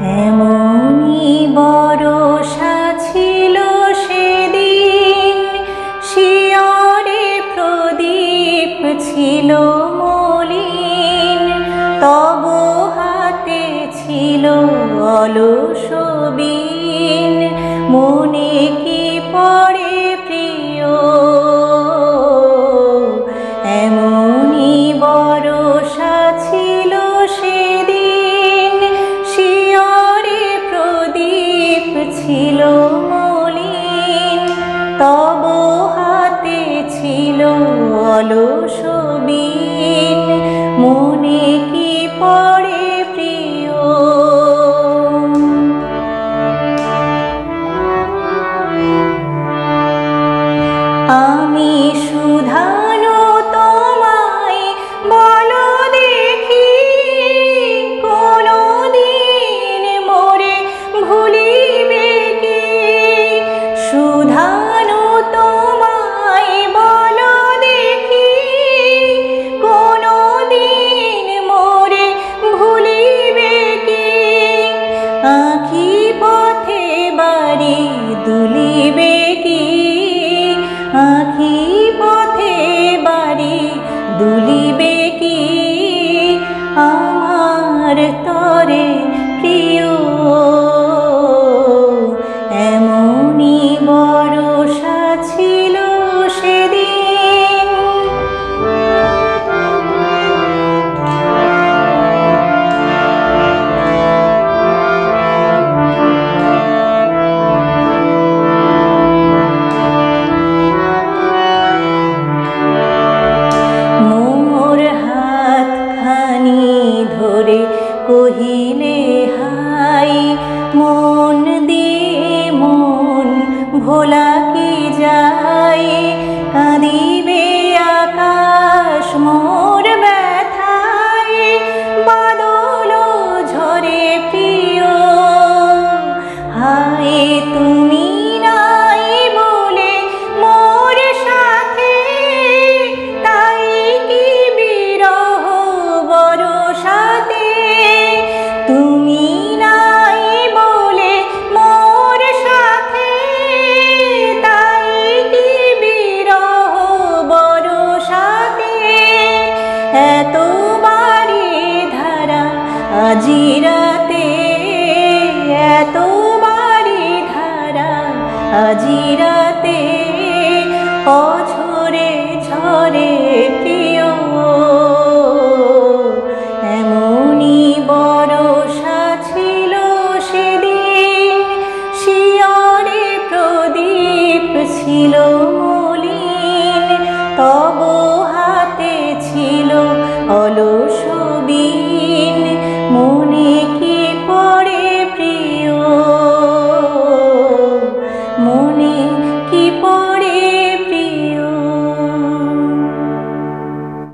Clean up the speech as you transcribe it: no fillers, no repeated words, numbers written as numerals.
এমনি বরষা ছিল সেদিন, শিয়রে প্রদীপ ছিল মলিন, তব হাতে ছিল অলস বীণ, মনে কি পড়ে প্রিয়। এমনি বরষা ছিল সেদিন, শিয়রে প্রদীপ ছিল মলিন, তব হাতে ছিল অলস বীণ, মনে কি পড়ে প্রিয়। আমি শুধানো তোমায় বলো দেখি, কোনো দিন মোরে ভুলিবে কি? শুধানো তোমায় বলো দেখি, কোনো দিন মোরে ভুলিবে কি? আঁখি পথে বাড়ি দুলিবে কি? আঁখি পথে বাড়ি দুলিবে কি? আমার তরে প্রিয়। এমনি বরষা ছিল সেদিন। কহিলে হাই, মন দিয়ে মন ভোলা কি যায়? কাঁদিবে আকাশ মোর ব্যথায়, বাদল ঝরে প্রিয়। হায় তুমি নাই বলে মোর সাথে, তাই কি বিরহ বরষাতে। তুমি নাই বলে মোর সাথে, তাই কি বিরহ বরষাতে। এত বাড়ি ধারা আজি রাতে, এত বাড়ি ধারা আজি রাতে, অঝরে ঝরে প্রিয়। এমনি বরষা ছিল সেদিন, শিয়রে প্রদীপ ছিল